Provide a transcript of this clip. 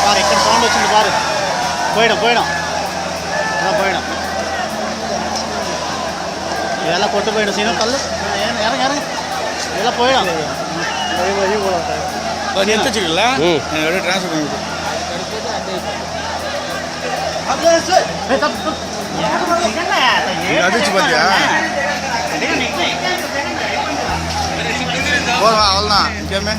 பாரு ఇక్కడ சவுண்ட் వచ్చింది பாரு போய்டும் போய்டும் அதான் போய்டும் இதெல்லாம் கொட்டு போய்டும் சீனும் கல்லு இறங்க இறங்க இதெல்லாம் போய்டும் எடுத்து வச்சுக்கல என்னோட ட்ரான்ஸ்ஃபர் பண்ணி அடிச்சு பார்த்தியா போதும் அவ்வளோதான் கேமே